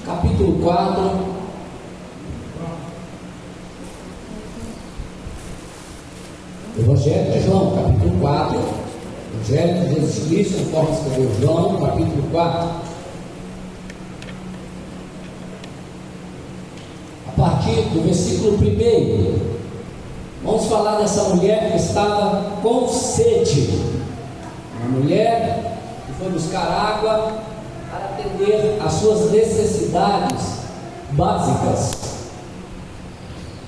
capítulo 4. Evangelho de João, capítulo 4. Evangelho de Jesus Cristo, conforme escreveu João, capítulo 4. A partir do versículo 1, vamos falar dessa mulher que estava com sede. Uma mulher que foi buscar água para atender às suas necessidades básicas.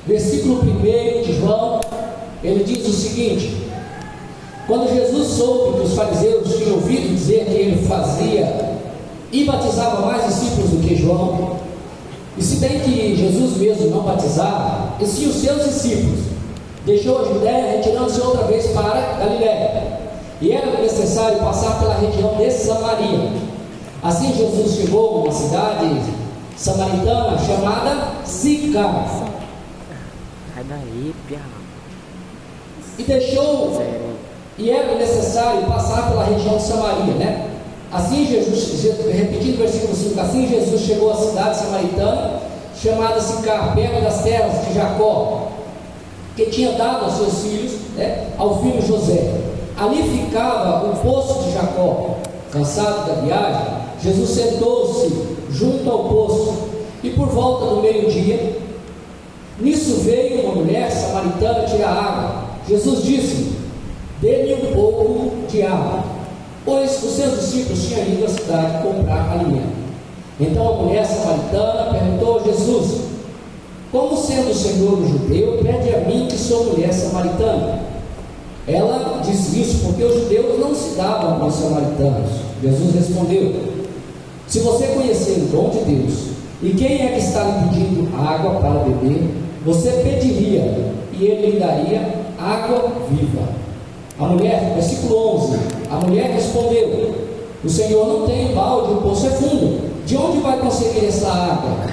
Versículo 1 de João, ele diz o seguinte: quando Jesus soube que os fariseus tinham ouvido dizer que ele fazia e batizava mais discípulos do que João, e se bem que Jesus mesmo não batizava, e sim os seus discípulos, deixou a Judéia, retirando-se outra vez para Galiléia, e era necessário passar pela região de Samaria. Assim Jesus chegou a uma cidade samaritana chamada Sicar, e era necessário passar pela região de Samaria, né? Assim Jesus, repetindo o versículo 5, assim Jesus chegou à cidade samaritana chamada Sicar, perto das terras de Jacó, que tinha dado aos seus filhos, né, ao filho José. Ali ficava o poço de Jacó. Cansado da viagem, Jesus sentou-se junto ao poço, e por volta do meio-dia, nisso veio uma mulher samaritana tirar água. Jesus disse: dê-me um pouco de água, pois os seus discípulos tinham ido à cidade comprar alimento. Então a mulher samaritana perguntou a Jesus: como sendo o Senhor um judeu, pede a mim que sou mulher samaritana? Ela disse isso porque os judeus não se davam com os samaritanos. Jesus respondeu: se você conhecer o dom de Deus, e quem é que está lhe pedindo água para beber, você pediria, e ele lhe daria água viva. A mulher, versículo 11, a mulher respondeu: o Senhor não tem balde, o poço é fundo, de onde vai conseguir essa água?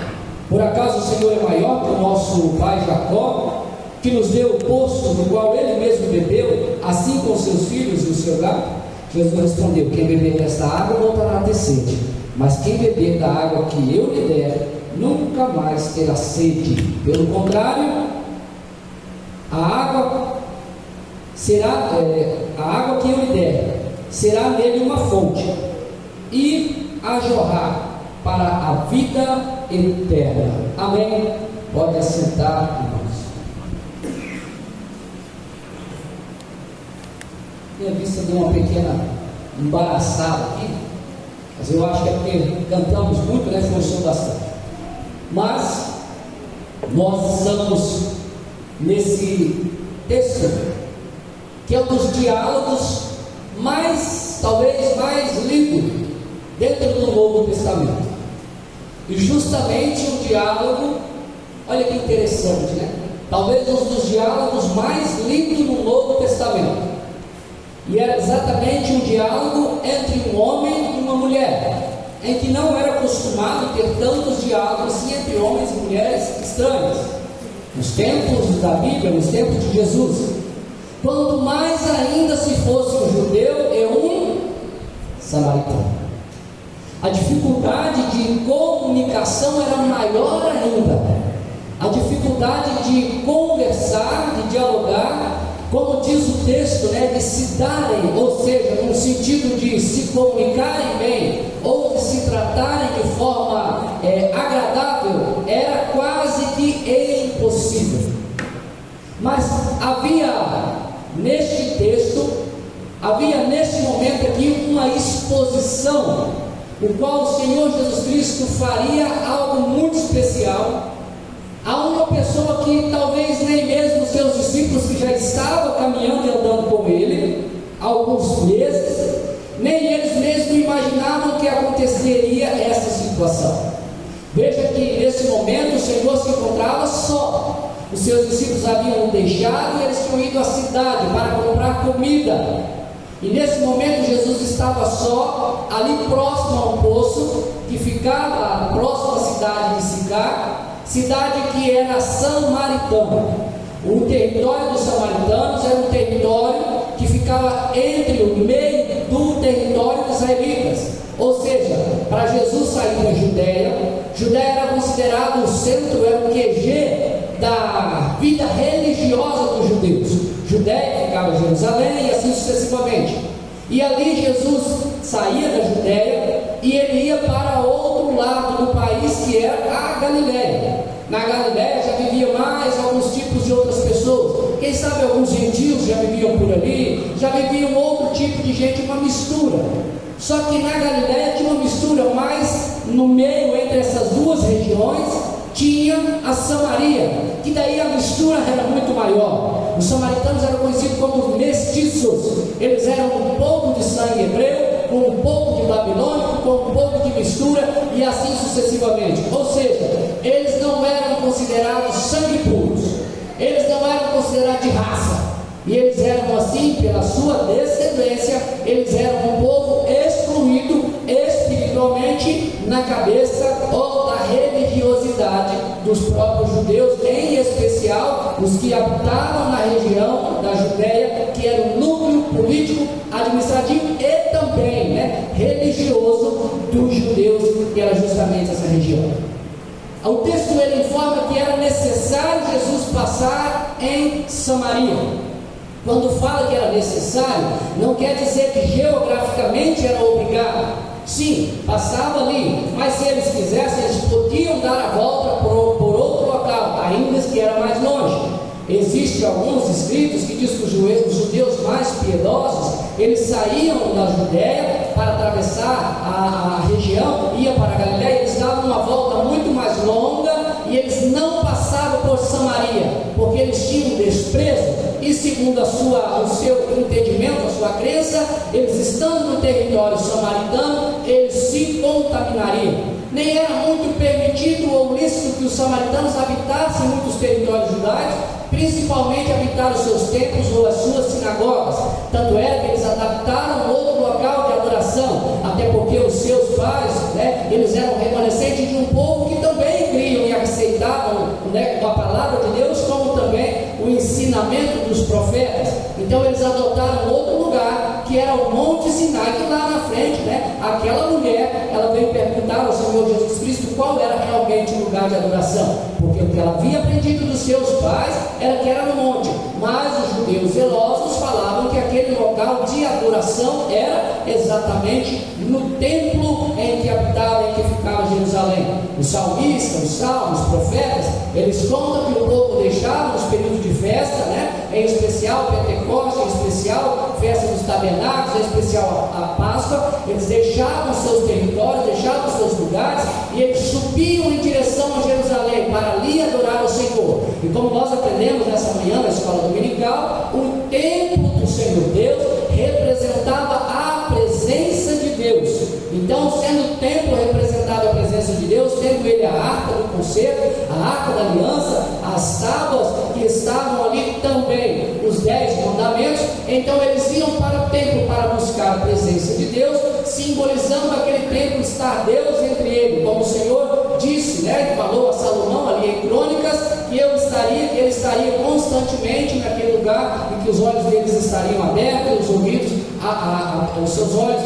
Por acaso o Senhor é maior que o nosso pai Jacó, que nos deu o poço do qual ele mesmo bebeu, assim com seus filhos e o seu gado? Jesus respondeu: quem beber desta água voltará a ter sede, mas quem beber da água que eu lhe der, nunca mais terá sede. Pelo contrário, a água que eu lhe der será nele uma fonte, e a jorrar para a vida eterna. Amém? Pode assentar, irmãos. Minha vista deu uma pequena embaraçada aqui, mas eu acho que é porque cantamos muito, né? Forçou bastante. Mas nós estamos nesse texto, que é um dos diálogos talvez mais lido dentro do Novo Testamento, e justamente um diálogo, olha que interessante, né? Talvez um dos diálogos mais lidos no Novo Testamento, e era exatamente um diálogo entre um homem e uma mulher, em que não era acostumado ter tantos diálogos assim entre homens e mulheres estranhos, nos tempos da Bíblia, nos tempos de Jesus. Quanto mais ainda se fosse um judeu e um samaritano, a dificuldade de comunicação era maior ainda. A dificuldade de conversar, de dialogar, como diz o texto, né, de se darem, ou seja, no sentido de se comunicarem bem, ou de se tratarem de forma agradável, era quase que impossível. Mas neste texto, havia neste momento aqui uma exposição, o qual o Senhor Jesus Cristo faria algo muito especial a uma pessoa que talvez nem mesmo os seus discípulos, que já estavam caminhando e andando com ele há alguns meses, nem eles mesmos imaginavam que aconteceria essa situação. Veja que nesse momento o Senhor se encontrava só. Os seus discípulos haviam deixado e eles tinham ido à cidade para comprar comida. E nesse momento Jesus estava só, ali próximo a um poço que ficava próximo à cidade de Sicar, cidade que era samaritana. O território dos samaritanos era um território que ficava ficava entre o meio do território dos israelitas. Ou seja, para Jesus sair da Judéia, Judéia era considerado o centro, era o QG da vida religiosa dos judeus. Judéia ficava em Jerusalém e assim sucessivamente. E ali Jesus saía da Judéia e ele ia para outro lado do país, que era a Galiléia. Na Galiléia já vivia mais alguns tipos de outras pessoas. Quem sabe alguns gentios já viviam por ali, já viviam outro tipo de gente, uma mistura. Só que na Galiléia tinha uma mistura, mas no meio entre essas duas regiões tinha a Samaria, que daí a mistura era muito maior. Os samaritanos eram conhecidos como mestiços. Eles eram um pouco de sangue hebreu, com um pouco de babilônico, com um pouco de mistura, e assim sucessivamente. Ou seja, eles não eram considerados sangue puros, eles não eram considerados de raça, e eles eram assim, pela sua descendência, eles eram um povo excluído espiritualmente na cabeça ou da religiosidade dos próprios judeus, em especial os que habitavam na região da Judéia, que era o núcleo político, administrativo e também religioso dos judeus, que era justamente essa região. O texto ele informa que era necessário Jesus passar em Samaria. Quando fala que era necessário, não quer dizer que geograficamente era obrigado. Sim, passava ali, mas se eles quisessem, eles podiam dar a volta por outro local, ainda que era mais longe. Existem alguns escritos que diz que os judeus mais piedosos, eles saíam da Judéia para atravessar a região, iam para a Galiléia, eles davam uma volta muito mais longa e eles não passavam por Samaria, porque eles tinham desprezo. E segundo o seu entendimento, a sua crença, eles estando no território samaritano, eles se contaminariam. Nem era muito permitido ou lícito que os samaritanos habitassem muitos territórios judaicos, principalmente habitar os seus templos ou as suas sinagogas. Tanto é que eles adaptaram outro local de adoração, até porque os seus pais, eles eram remanescentes de um povo que também criam e aceitavam a palavra de Deus, como também o ensinamento dos profetas. Então eles adotaram outro lugar, que era o Monte Sinai, que lá na frente, aquela mulher, ela veio perguntar ao Senhor Jesus Cristo qual era realmente o lugar de adoração, porque o que ela havia aprendido dos seus pais era que era no monte, mas os judeus zelosos falavam que aquele local de adoração era exatamente no templo em que habitava, em que ficava Jerusalém. Os salmistas, os salmos, os profetas, eles contam que o povo deixava nos períodos de festa, em especial Pentecostes, em especial festa dos tabernáculos, em especial a Páscoa, eles deixavam seus territórios, deixavam seus lugares e eles subiam em direção a Jerusalém para ali adorar o Senhor. E como nós aprendemos nessa manhã na escola dominical, o templo do Senhor Deus representava a presença de Deus. Então, sendo o templo representado a presença de Deus, tendo ele a arca do concerto, a arca da aliança, as tábuas que estavam ali também, os 10 mandamentos, então eles iam para o templo para buscar a presença de Deus, simbolizando aquele templo estar Deus entre eles, como o Senhor disse, falou a Salomão ali em Crônicas, que ele estaria constantemente naquele lugar em que os olhos deles estariam abertos, os ouvidos, os seus olhos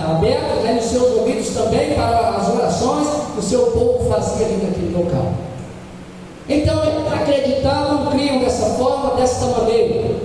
abertos, e os seus ouvidos também para as orações que o seu povo fazia ali naquele local. Então eles acreditavam, criam dessa forma, desta maneira.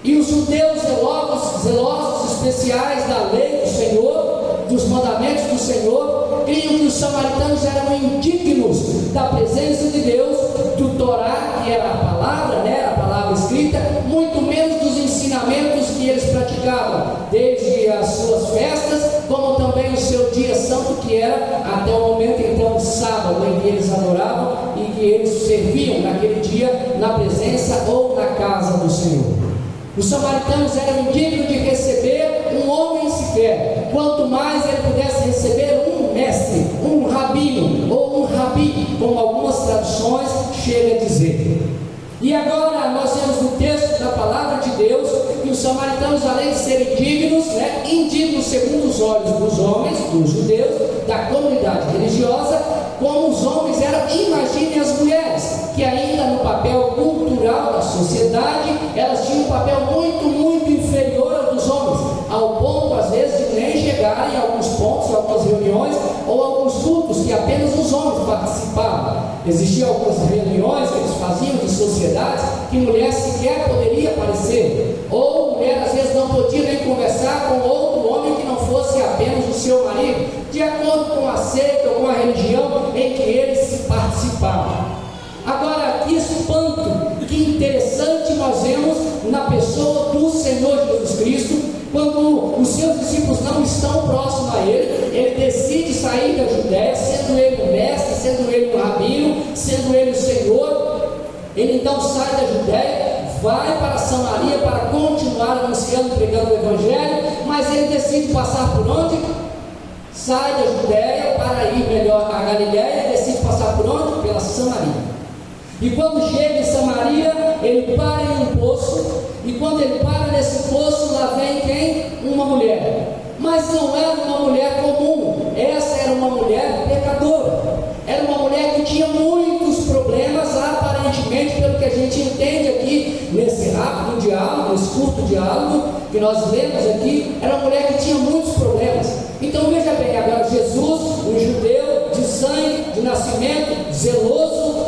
E os judeus zelosos especiais da lei do Senhor, dos mandamentos do Senhor, criam que os samaritanos eram indignos da presença de Deus, do Torá, que era a palavra escrita, muito menos dos ensinamentos que eles praticavam, desde as suas festas, como também o seu dia santo, que era até o momento então o sábado, em que eles adoravam e que eles serviam naquele dia na presença ou na casa do Senhor. Os samaritanos eram indignos de receber um homem sequer, quanto mais ele pudesse receber um mestre, um rabino ou um rabi, como algumas traduções chegam a dizer. E agora nós vemos no texto da palavra de Deus que os samaritanos, além de serem indignos segundo os olhos dos homens, dos judeus, da comunidade religiosa, como os homens eram, imaginem as mulheres, que ainda no papel cultural da sociedade, elas tinham um papel muito inferior ao dos homens, ao ponto, às vezes, de nem chegarem a alguns pontos, algumas reuniões, ou alguns cultos que apenas os homens participavam. Existiam algumas reuniões que eles faziam de sociedades que mulher sequer poderia aparecer, ou mulher, às vezes, não podia nem conversar com outro homem que não fosse apenas o seu marido, de acordo com a seita ou com a religião em que eles participavam. Agora, que espanto, que interessante nós vemos na pessoa do Senhor Jesus Cristo, quando os seus discípulos não estão próximos a ele decide sair da Judéia, sendo ele o mestre, sendo ele o rabino, sendo ele o Senhor. Ele então sai da Judéia, vai para Samaria para continuar anunciando, pregando o Evangelho, mas ele decide passar por onde? Sai da Judéia para ir melhor a Galiléia, decide passar por onde? Pela Samaria. E quando chega em Samaria, ele para em um poço, e quando ele para nesse poço, lá vem quem? Uma mulher. Mas não era uma mulher comum, essa era uma mulher pecadora, era uma mulher que tinha muitos problemas, aparentemente, pelo que a gente entende aqui, nesse rápido diálogo, nesse curto diálogo que nós lemos aqui, era uma mulher que tinha muitos problemas. Então veja bem, agora Jesus, um judeu de sangue, de nascimento, zeloso,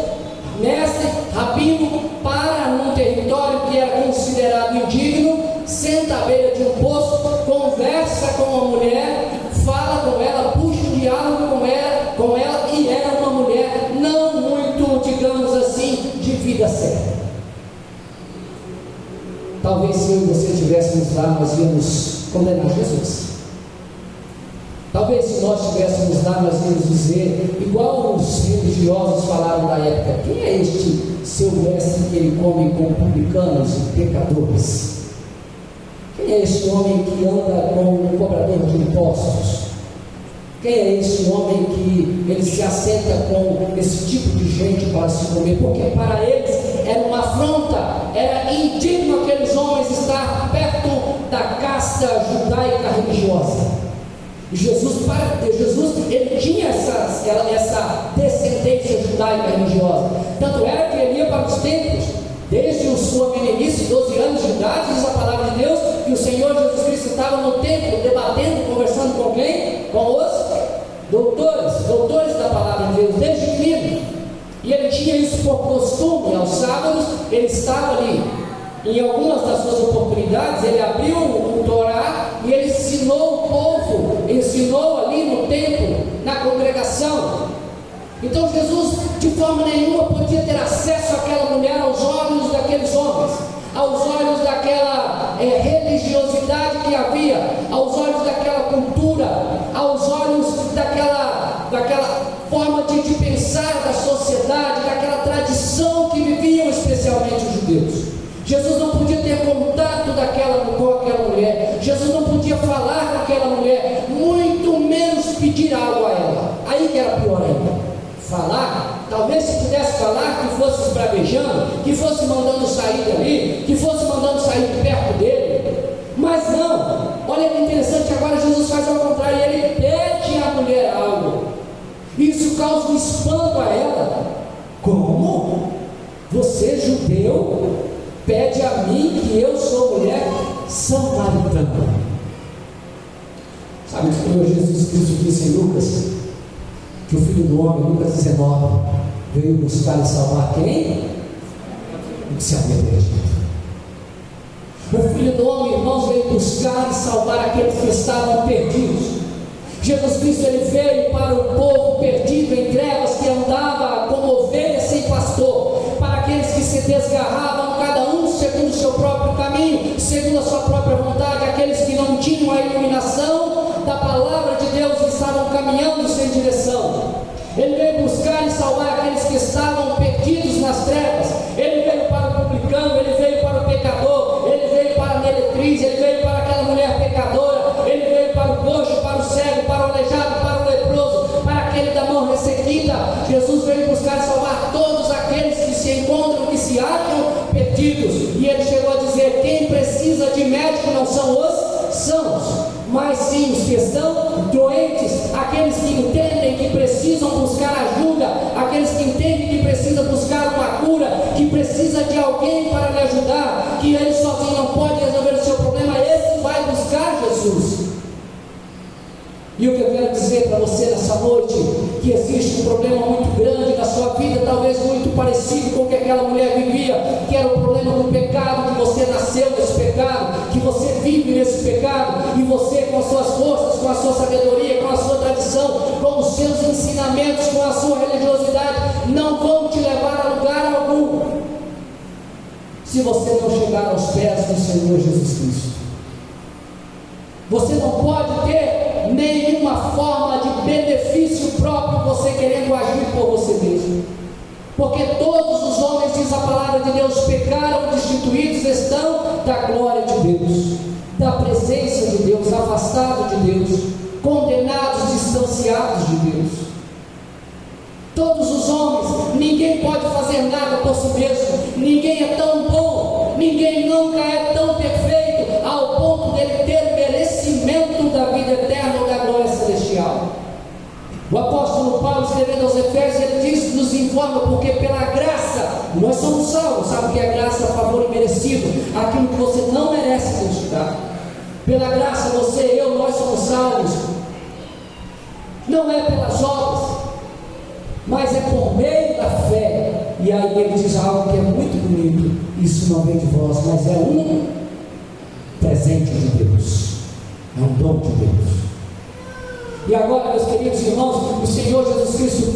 mestre, rabino, para num território que era considerado indigno, senta à beira de um poço, conversa com uma mulher, fala com ela, puxa um diálogo com ela, e era uma mulher não muito, digamos assim, de vida séria. Talvez se eu e você estivéssemos lá, nós íamos condenar Jesus. Talvez se nós estivéssemos lá, nós íamos dizer, igual os religiosos falaram na época: quem é este seu mestre que ele come com publicanos e pecadores? Quem é este homem que anda com um cobrador de impostos? Quem é este homem que ele se assenta com esse tipo de gente para se comer? Porque para eles era uma afronta, era indigno aqueles homens estar perto da casta judaica religiosa. E Jesus, ele tinha essa descendência judaica religiosa. Tanto era que ele ia para os templos, desde a sua meninice, 12 anos de idade, diz a palavra de Deus, que o Senhor Jesus Cristo estava no templo, debatendo, conversando com quem? Com os doutores da palavra de Deus, desde menino. E ele tinha isso por costume, aos sábados, ele estava ali. Em algumas das suas oportunidades, ele abriu o Torá e ele ensinou o povo, ensinou ali no templo, na congregação. Então Jesus, de forma nenhuma, podia ter acesso àquela mulher aos olhos daqueles homens, aos olhos daquela religiosidade que havia, aos olhos daquela cultura, aos olhos daquela forma de pensar da sociedade, daquela tradição que viviam especialmente os judeus. Jesus não podia ter contato com aquela mulher, Jesus não podia falar com aquela mulher, muito menos pedir algo a ela. Aí que era pior ainda. Falar, talvez se pudesse falar, que fosse esbravejando, que fosse mandando sair dali, que fosse mandando sair de perto dele, mas não. Olha que interessante, agora Jesus faz ao contrário, ele pede à mulher algo. Isso causa um espanto a ela. Como? Você, judeu, pede a mim, que eu sou mulher samaritana? Sabe o que o Senhor Jesus Cristo disse em Lucas? Que o Filho do Homem, Lucas 19, veio buscar e salvar quem? O que se havia perdido. O Filho do Homem, irmãos, veio buscar e salvar aqueles que estavam perdidos. Jesus Cristo, ele veio para o povo perdido em trevas, que andava como ovelha sem pastor, para aqueles que se desgarravam, cada um segundo o seu próprio caminho, segundo a sua própria vontade, aqueles que não tinham a iluminação da palavra de Deus, e estavam caminhando sem direção. Ele veio buscar e salvar aqueles que estavam perdidos nas trevas. Ele veio para o publicano, ele veio para o pecador, ele veio para a meretriz, ele veio para aquela mulher pecadora, ele veio para o coxo, para o cego, para o aleijado, para o leproso, para aquele da mão ressequida. Jesus veio buscar e salvar todos aqueles que se encontram, que se acham perdidos. E ele chegou a dizer: quem precisa de médico não são os sãos, mas sim os que estão doentes, aqueles que entendem que precisam buscar ajuda, aqueles que que entende que precisa buscar uma cura, que precisa de alguém para lhe ajudar, que ele sozinho não pode resolver o seu problema, esse vai buscar Jesus. E o que eu quero dizer para você nessa noite, que existe um problema muito grande na sua vida, talvez muito parecido com o que aquela mulher vivia, que era o problema do pecado, que você nasceu nesse pecado, que você vive nesse pecado, e você com as suas forças, com a sua sabedoria, com a sua tradição, com os seus ensinamentos, com a sua religiosidade, não vão te levar a lugar algum, se você não chegar aos pés do Senhor Jesus Cristo. Você não pode ter nenhuma forma de benefício próprio, você querendo agir por você mesmo, porque todos os homens, diz a palavra de Deus, pecaram, destituídos estão da glória de Deus, da presença de Deus, afastados de Deus, condenados, distanciados de Deus. Todos os homens, ninguém pode fazer nada por si mesmo, ninguém é tão bom, ninguém nunca é tão perfeito ao ponto dele ter merecimento da vida eterna ou da glória celestial. O apóstolo Paulo, escrevendo aos Efésios, ele diz, nos informa, porque pela graça nós somos salvos. Sabe o que é graça? Favor imerecido, aquilo que você não merece Deus te dar. Pela graça você, eu, nós somos salvos, não é pelas obras, mas é por meio da fé. E aí ele diz algo que é muito bonito: isso não vem de vós, mas é um presente de Deus, é um dom de Deus. E agora, meus queridos irmãos, o Senhor Jesus Cristo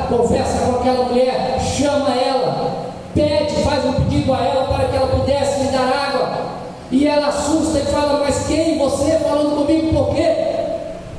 conversa com aquela mulher, chama ela, pede, faz um pedido a ela para que ela pudesse lhe dar água, e ela assusta e fala: mas quem? Você falando comigo por quê?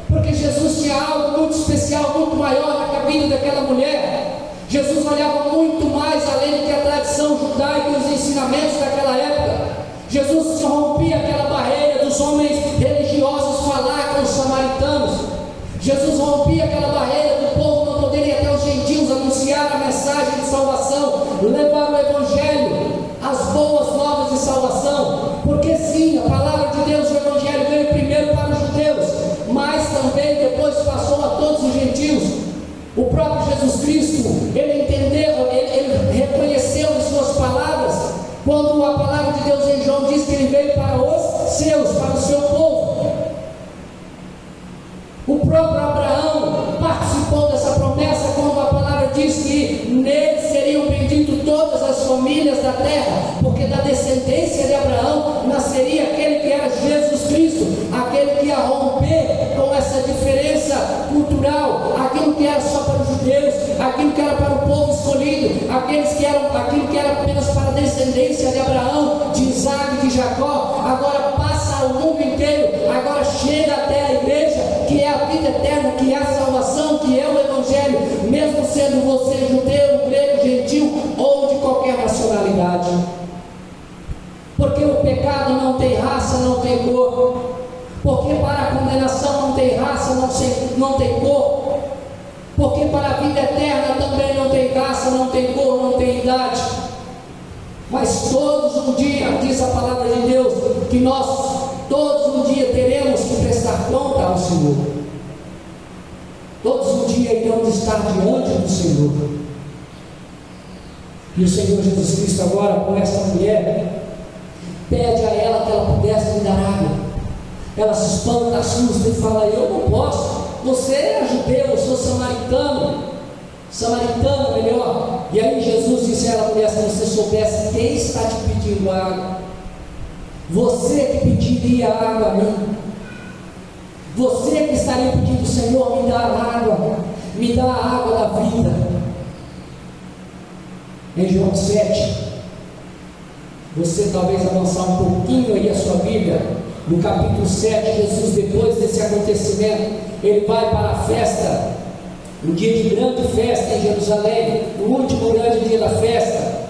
Porque Jesus tinha algo muito especial, muito maior na vida daquela mulher. Jesus olhava muito mais além do que a tradição judaica e os ensinamentos daquela época. Jesus rompia aquela barreira dos homens religiosos falar com os samaritanos. Jesus rompia aquela barreira do povo não poder ir até os gentios anunciar a mensagem de salvação, levar o evangelho, as boas novas de salvação, porque sim, a palavra de Deus, o evangelho veio primeiro para os judeus, mas também depois passou a todos os gentios. O próprio Jesus Cristo, ele entendeu, ele reconheceu em suas palavras, quando a palavra de Deus em João diz que ele veio para os seus, para o seu povo. O próprio Abraão participou dessa promessa quando a palavra diz que nele seriam benditas todas as famílias da terra, porque da descendência de Abraão nasceria aquele que era Jesus Cristo, aquele que ia romper com essa diferença cultural, aquilo que era só para os judeus, aquilo que era para o povo escolhido, aquilo que era apenas para a descendência de Abraão, de Isaac e de Jacó, agora passa ao mundo inteiro, agora chega até a igreja, que é a vida eterna, que é a salvação, que é o evangelho, mesmo sendo você judeu, grego, gentil ou de qualquer nacionalidade. Porque o pecado não tem raça, não tem cor. Porque para a condenação não tem raça, não tem cor. Porque para a vida eterna também não tem raça, não tem cor, não tem idade. Mas todos um dia, diz a palavra de Deus, que nós todos um dia teremos que prestar conta ao Senhor. Todos um dia iremos estar diante do Senhor. E o Senhor Jesus Cristo agora, com essa mulher, pede a ela que ela pudesse lhe dar água. Ela se espanta, assusta e fala: eu não posso, você é judeu, eu sou samaritana melhor. E aí Jesus disse a ela: mulher, se você soubesse quem está te pedindo água, você que pediria água a mim, você que estaria pedindo: Senhor, me dá água, me dá a água da vida. Em João 7, você talvez avançar um pouquinho aí a sua Bíblia, no capítulo 7, Jesus, depois desse acontecimento, ele vai para a festa, um dia de grande festa em Jerusalém, o último grande dia da festa.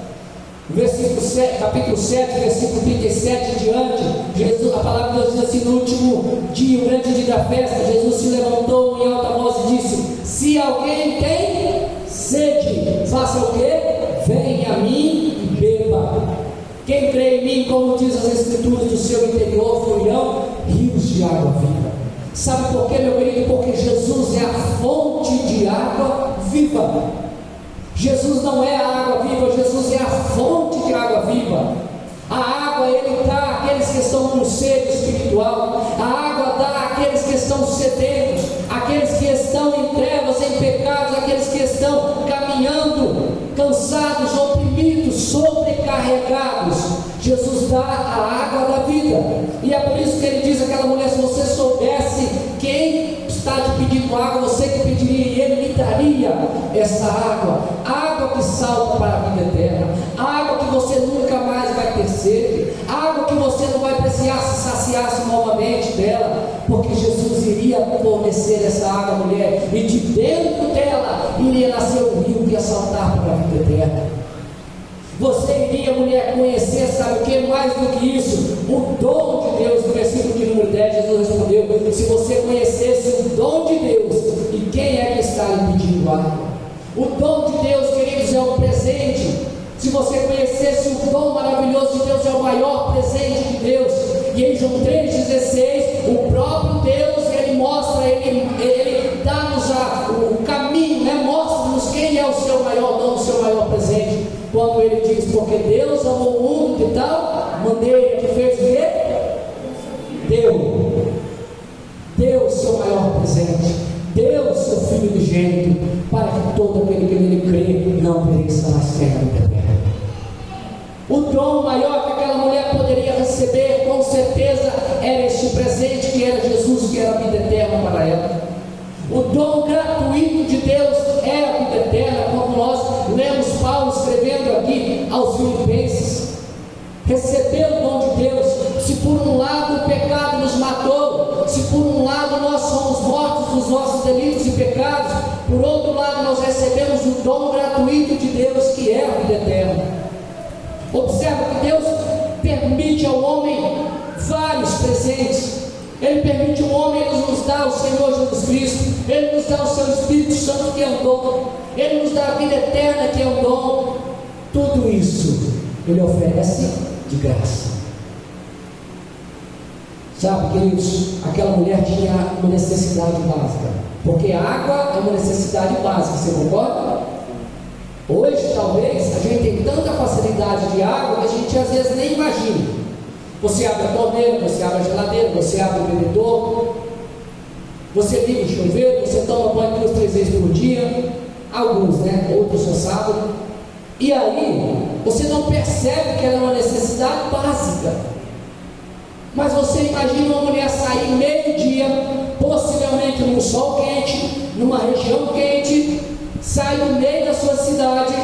Versículo 7, capítulo 7, versículo 37 em diante, Jesus, a palavra de Deus diz assim: no último dia, o grande dia da festa, Jesus se levantou em alta voz e disse: se alguém tem sede, faça o quê? Venha a mim e beba. Quem crê em mim, como diz as Escrituras, do seu interior fluirão rios de água viva. Sabe por quê, meu querido? Porque Jesus é a fonte de água viva. Jesus não é a água viva, Jesus é a fonte de água viva. A água Ele dá àqueles que estão com sede espiritual, a água dá àqueles que estão sedentos, àqueles que estão em trevas, em pecados, àqueles que estão caminhando, cansados, oprimidos, sobrecarregados. Jesus dá a água da vida, e é por isso que Ele diz àquela mulher: se você soubesse quem está te pedindo água, você que pediria, e Ele lhe daria essa água, água que salta para a vida eterna, água que você nunca mais vai ter sede, água que você não vai precisar se saciar novamente dela, porque Jesus iria fornecer essa água à mulher, e de dentro dela iria nascer um rio que ia saltar para a vida eterna. Você iria, mulher, conhecer, sabe o que? Mais do que isso, o dom de Deus. No versículo de número 10, Jesus respondeu: se você conhecesse o dom de Deus, e quem é que está lhe pedindo água? O dom de Deus, queridos, é um presente. Se você conhecesse o dom maravilhoso de Deus, é o maior presente de Deus. E em João 3,16, o próprio Deus, Ele mostra, Ele dá-nos o caminho, né? Mostra-nos quem é o seu maior dom, o seu maior presente. Quando Ele diz: porque Deus amou o mundo de tal maneira que fez o quê? Deu o seu maior presente, deu o seu Filho unigênito, para que todo aquele que nele crê não pereça, mas tenha vida eterna. O dom maior que aquela mulher poderia receber, com certeza, era este presente que era Jesus, que era a vida eterna para ela. O dom gratuito de Deus é a vida eterna, como nós lemos Paulo escrevendo aqui aos Filipenses. Receber o dom de Deus. Se por um lado o pecado nos matou, se por um lado nós somos mortos dos nossos delitos e pecados, por outro lado nós recebemos o dom gratuito de Deus, que é a vida eterna. Observa que Deus permite ao homem vários presentes. Ele permite ao homem, Ele nos dá o Senhor Jesus Cristo, Ele nos dá o seu Espírito Santo, que é um dom, Ele nos dá a vida eterna, que é um dom. Tudo isso Ele oferece de graça. Sabe, queridos, aquela mulher tinha uma necessidade básica, porque a água é uma necessidade básica, você concorda? Hoje, talvez, a gente tem tanta facilidade de água que a gente às vezes nem imagina. Você abre a torneira, você abre a geladeira, você abre o bebedouro, você liga o chuveiro, você toma banho 2, 3 vezes por dia, alguns, né? Outros só sábado. E aí, você não percebe que ela é uma necessidade básica. Mas você imagina uma mulher sair meio-dia, possivelmente num sol quente, numa região quente, sai do meio da sua cidade,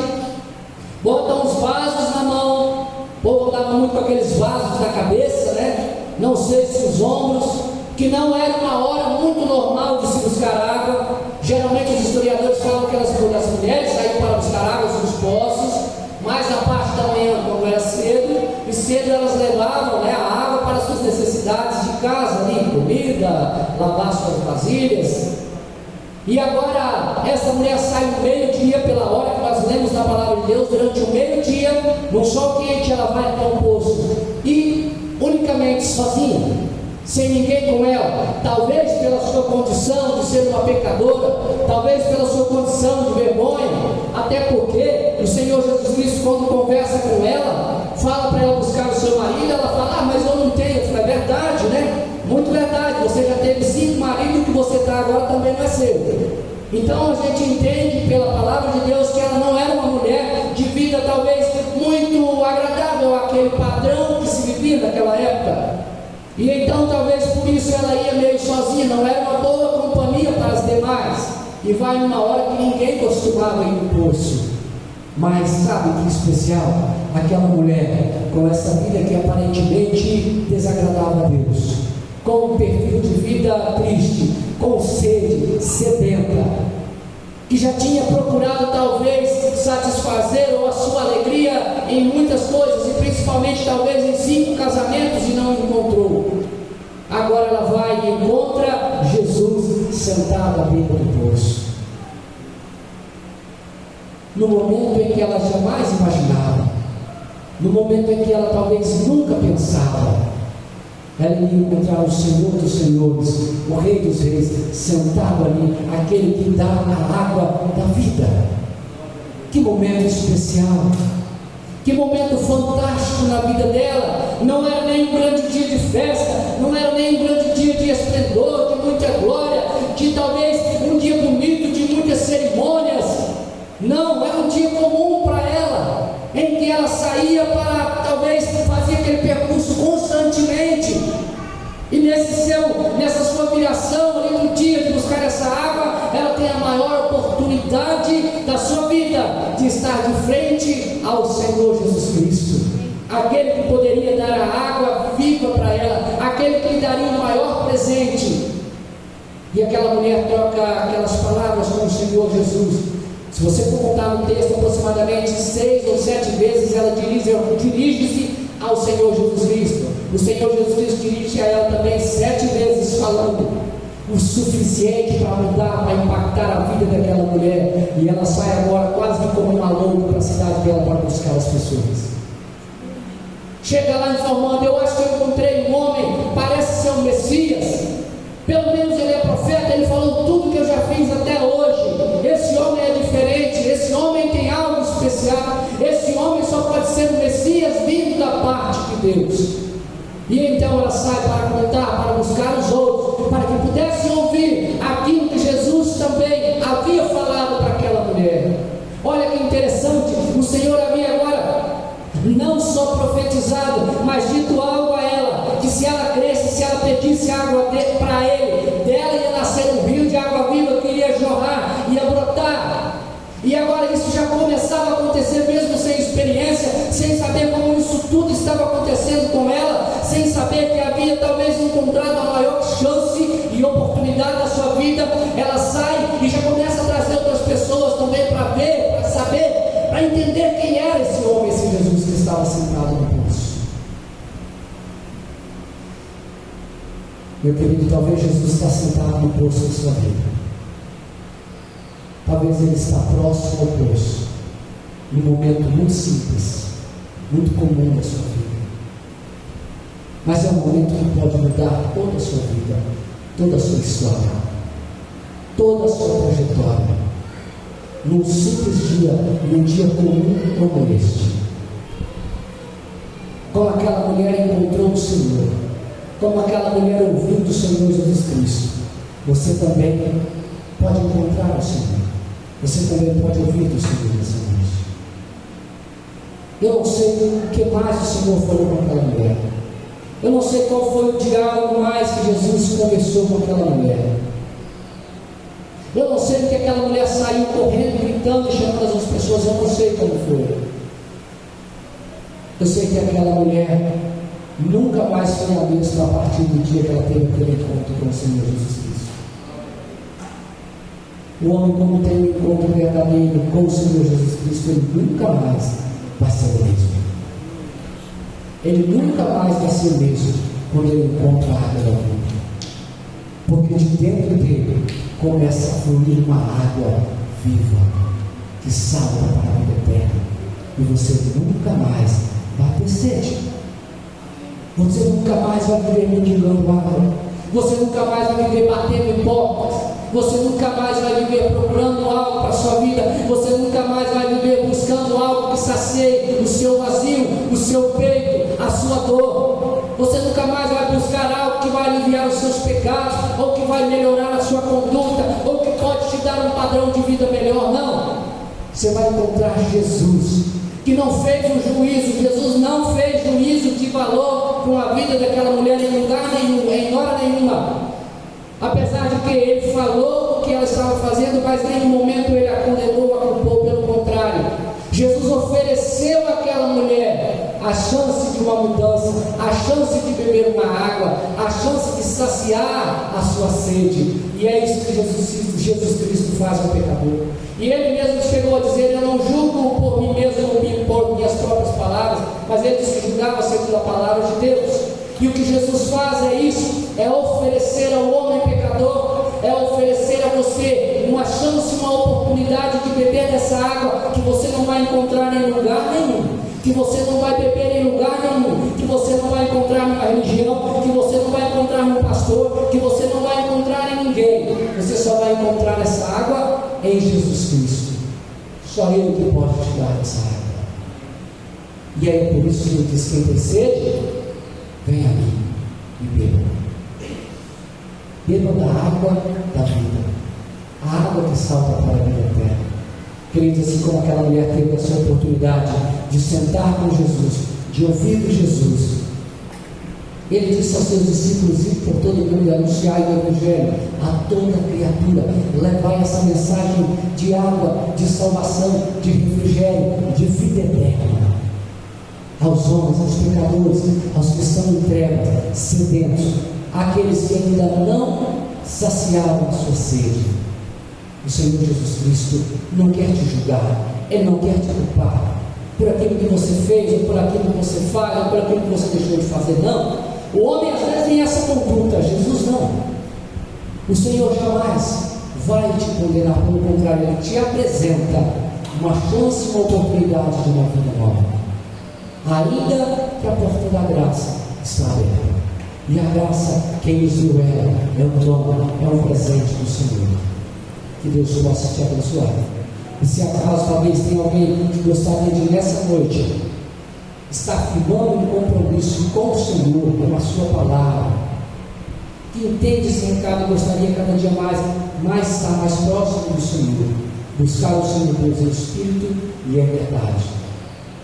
bota uns vasos na mão. O povo andava muito com aqueles vasos na cabeça, né? Não sei se os ombros, que não era uma hora muito normal de se buscar água. Geralmente os historiadores falam que as mulheres saíam para buscar água nos poços, mais na parte da manhã, quando era cedo, e cedo elas levavam, né, a água para as suas necessidades de casa, ali, comida, lavar suas vasilhas. E agora, essa mulher sai no meio-dia, pela hora que nós lemos na palavra de Deus, durante o meio-dia, no sol quente, ela vai até um poço, e unicamente sozinha, sem ninguém com ela, talvez pela sua condição de ser uma pecadora, talvez pela sua condição de vergonha, até porque o Senhor Jesus Cristo, quando conversa com ela, fala para ela buscar o seu marido, ela fala: ah, mas eu não tenho. Eu falei: é verdade, né? Muito verdade, você já teve 5 maridos, que você está agora também não é seu. Então a gente entende pela palavra de Deus que ela não era uma mulher de vida talvez muito agradável àquele padrão que se vivia naquela época. E então talvez por isso ela ia meio sozinha, não era uma boa companhia para as demais. E vai numa hora que ninguém costumava ir no poço. Mas sabe que especial? Aquela mulher com essa vida que aparentemente desagradava a Deus, com um perfil de vida triste, com sede, sedenta, que já tinha procurado talvez satisfazer ou a sua alegria em muitas coisas, e principalmente talvez em 5 casamentos, e não encontrou. Agora ela vai e encontra Jesus sentado à beira do poço. No momento em que ela jamais imaginava, no momento em que ela talvez nunca pensava, ela ia encontrar o Senhor dos Senhores, o Rei dos Reis, sentado ali, aquele que dá a água da vida. Que momento especial, que momento fantástico na vida dela. Não era nem um grande dia de festa, não era nem um grande dia de esplendor, de muita glória, de talvez um dia bonito, de muitas cerimônias. Não, era um dia comum para ela, em que ela saía para talvez fazer aquele percurso constantemente. E nessa sua viração ali no dia de buscar essa água, ela tem a maior oportunidade da sua vida de estar de frente ao Senhor Jesus Cristo, aquele que poderia dar a água viva para ela, aquele que lhe daria o maior presente. E aquela mulher troca aquelas palavras com o Senhor Jesus. Se você for contar no texto, aproximadamente 6 ou 7 vezes ela dirige-se ao Senhor Jesus Cristo. O Senhor Jesus Cristo dirige a ela também 7 vezes, falando o suficiente para mudar, para impactar a vida daquela mulher. E ela sai agora quase como uma louca para a cidade dela para buscar as pessoas. Chega lá informando: eu acho que eu encontrei um homem, parece ser um Messias, pelo menos ele é profeta, ele falou tudo que eu já fiz até hoje. Esse homem é diferente, esse homem tem algo especial, esse homem só pode ser o Messias vindo da parte de Deus. E então ela sai para contar, para buscar os outros, para que pudessem ouvir aquilo que Jesus também havia falado para aquela mulher. Olha que interessante, o Senhor havia agora não só profetizado, mas dito algo a ela, que se ela cresce, se ela pedisse água para ele, dela ia nascer um rio de água viva que iria jorrar, ia brotar. E agora isso já começava a acontecer mesmo sem experiência, sem saber como isso tudo estava acontecendo com ela, sem saber que havia talvez encontrado a maior chance e oportunidade da sua vida. Ela sai e já começa a trazer outras pessoas também para ver, para saber, para entender quem era esse homem, esse Jesus que estava sentado no poço. Meu querido, talvez Jesus está sentado no poço da sua vida. Talvez ele está próximo ao poço, num momento muito simples, muito comum da sua vida. Mas é um momento que pode mudar toda a sua vida, toda a sua história, toda a sua trajetória. Num simples dia, num dia comum como este. Como aquela mulher encontrou o Senhor, como aquela mulher ouviu do Senhor Jesus Cristo, você também pode encontrar o Senhor. Você também pode ouvir do Senhor nessa noite. Eu não sei o que mais o Senhor falou com aquela mulher. Eu não sei qual foi o diálogo mais que Jesus conversou com aquela mulher. Eu não sei porque aquela mulher saiu correndo, gritando e chamando as outras pessoas. Eu não sei como foi. Eu sei que aquela mulher nunca mais foi a mesma a partir do dia que ela teve aquele encontro com o Senhor Jesus Cristo. O homem, como tem um encontro verdadeiro com o Senhor Jesus Cristo, ele nunca mais vai ser o mesmo. Ele nunca mais vai ser o mesmo quando ele encontra a água da vida. Porque de dentro dele começa a fluir uma água viva que salta para a vida eterna. E você nunca mais vai ter sede. Você nunca mais vai viver mendigando água. Você nunca mais vai viver batendo em portas. Você nunca mais vai viver procurando algo para a sua vida. Você nunca mais vai viver buscando algo que sacie o seu vazio, o seu peito, a sua dor. Você nunca mais vai buscar algo que vai aliviar os seus pecados, ou que vai melhorar a sua conduta, ou que pode te dar um padrão de vida melhor. Não. Você vai encontrar Jesus, que não fez um juízo. Jesus não fez juízo de valor com a vida daquela mulher em lugar nenhum, em hora nenhuma. Apesar de que ele falou o que ela estava fazendo, mas em nenhum momento ele a condenou, a culpou. Pelo contrário, Jesus ofereceu àquela mulher a chance de uma mudança, a chance de beber uma água, a chance de saciar a sua sede. E é isso que Jesus Cristo faz ao pecador. E ele mesmo chegou a dizer: eu não julgo por mim mesmo, por minhas próprias palavras, mas ele disse que julgava segundo a palavra de Deus. E o que Jesus faz é isso, é oferecer ao homem pecador, é oferecer a você uma chance, uma oportunidade de beber dessa água que você não vai encontrar em lugar nenhum, que você não vai beber em lugar nenhum, que você não vai encontrar numa religião, que você não vai encontrar num pastor, que você não vai encontrar em ninguém. Você só vai encontrar essa água em Jesus Cristo. Só Ele que pode te dar essa água. E aí por isso Ele diz: quem tem sede, vem a mim e beba. Beba da água da vida, a água que salta para a vida eterna. Queridos, assim como aquela mulher teve essa oportunidade de sentar com Jesus, de ouvir de Jesus, Ele disse aos seus discípulos: ir por todo mundo e anunciar o Evangelho a toda criatura, levar essa mensagem de água, de salvação, de refrigério, de vida eterna aos homens, aos pecadores, aos que estão em trevas, sedentos, aqueles que ainda não saciaram a sua sede. O Senhor Jesus Cristo não quer te julgar, Ele não quer te culpar por aquilo que você fez, ou por aquilo que você faz, ou por aquilo que você deixou de fazer. Não. O homem às vezes tem essa conduta, Jesus não. O Senhor jamais vai te condenar, pelo contrário, Ele te apresenta uma chance, uma oportunidade de uma vida nova, ainda que a porta da graça está aberta. E a graça, quem nos deu ela, é um dom, é um presente do Senhor. Que Deus possa te abençoar. E se acaso talvez tenha alguém que gostaria de nessa noite estar firmando um compromisso com o Senhor, com a sua palavra, que entende esse recado e gostaria cada dia mais estar mais próximo do Senhor, buscar o Senhor Deus em espírito e em verdade.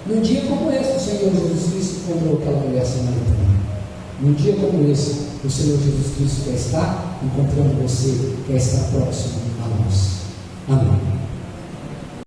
Num dia como esse, o Senhor Jesus Cristo encontrou aquela mulher samaritana. Num dia como esse, o Senhor Jesus Cristo quer estar encontrando você, quer estar próximo a nós. Amém.